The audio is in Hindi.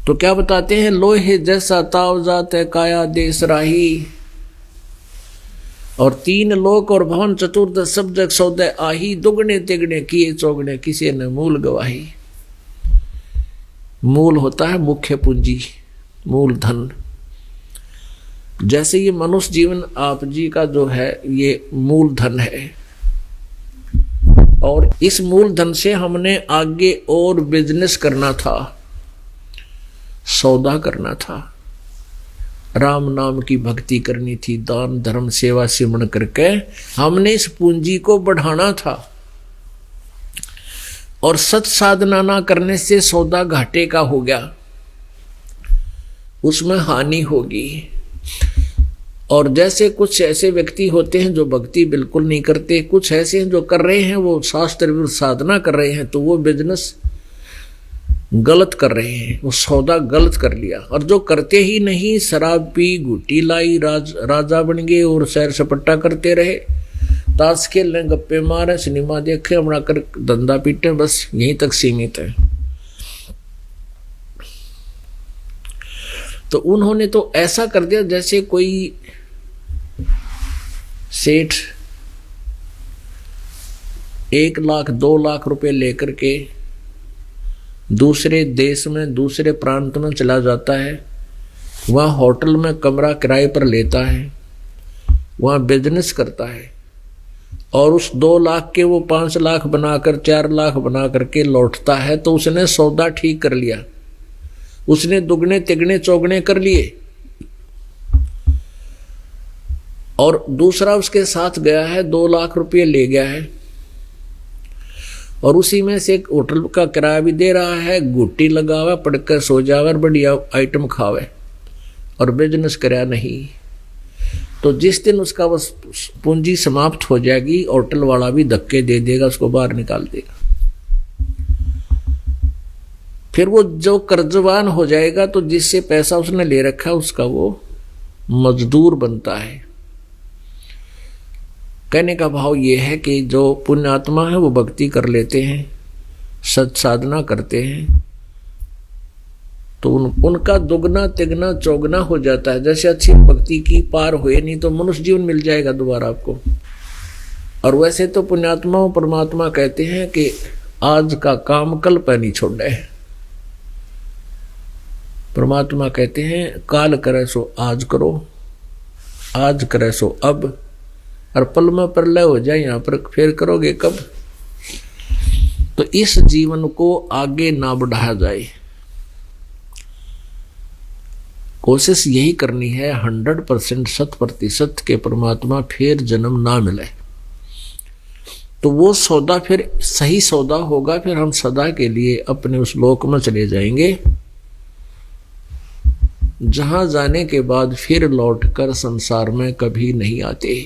तो क्या बताते हैं, लोहे जैसा ताव जात है काया देश राही, और तीन लोक और भवन चतुर्दश सब जग सौदे आही, दुगने तिगने किए चौगने किसी ने मूल गवाही। मूल होता है मुख्य पूंजी, मूल धन। जैसे ये मनुष्य जीवन आप जी का जो है ये मूल धन है, और इस मूल धन से हमने आगे और बिजनेस करना था, सौदा करना था, राम नाम की भक्ति करनी थी, दान धर्म सेवा सिमरण करके हमने इस पूंजी को बढ़ाना था। और सत साधना ना करने से सौदा घाटे का हो गया, उसमें हानि होगी। और जैसे कुछ ऐसे व्यक्ति होते हैं जो भक्ति बिल्कुल नहीं करते, कुछ ऐसे हैं जो कर रहे हैं, वो शास्त्र विरुद्ध साधना कर रहे हैं, तो वो बिजनेस गलत कर रहे हैं, वो सौदा गलत कर लिया। और जो करते ही नहीं, शराब पी, गुटी लाई, राजा बन गए और सैर सपट्टा करते रहे, ताश खेलने, गप्पे मारे, सिनेमा देखे, अपना कर धंधा पीटे, बस यहीं तक सीमित है। तो उन्होंने तो ऐसा कर दिया जैसे कोई सेठ 1 लाख 2 लाख रुपए लेकर के दूसरे देश में, दूसरे प्रांत में चला जाता है, वहाँ होटल में कमरा किराए पर लेता है, वहाँ बिजनेस करता है, और उस 2 लाख के वो 5 लाख बनाकर 4 लाख बना करके लौटता है। तो उसने सौदा ठीक कर लिया, उसने दुगने तिगने चौगने कर लिए। और दूसरा उसके साथ गया है, 2 लाख रुपये ले गया है, और उसी में से एक होटल का किराया भी दे रहा है, गुट्टी लगावे, पड़कर सो जावे, बढ़िया आइटम खावे, और बिजनेस कराया नहीं। तो जिस दिन उसका बस पूंजी समाप्त हो जाएगी, होटल वाला भी धक्के दे देगा, उसको बाहर निकाल देगा। फिर वो जो कर्जवान हो जाएगा, तो जिससे पैसा उसने ले रखा है उसका वो मजदूर बनता है। कहने का भाव ये है कि जो पुण्यात्मा है वो भक्ति कर लेते हैं, सत साधना करते हैं, तो उनका दुगना तिगना चौगना हो जाता है। जैसे अच्छी भक्ति की पार हुए नहीं तो मनुष्य जीवन मिल जाएगा दोबारा आपको। और वैसे तो पुण्यात्मा परमात्मा कहते हैं कि आज का काम कल पर नहीं छोड़े। परमात्मा कहते हैं काल करे सो आज करो, आज करे सो अब, और पल में प्रलय हो जाए यहाँ पर फिर करोगे कब। तो इस जीवन को आगे ना बढ़ाया जाए, कोशिश यही करनी है 100% 100% के परमात्मा फिर जन्म ना मिले, तो वो सौदा फिर सही सौदा होगा। फिर हम सदा के लिए अपने उस लोक में चले जाएंगे, जहां जाने के बाद फिर लौटकर संसार में कभी नहीं आते।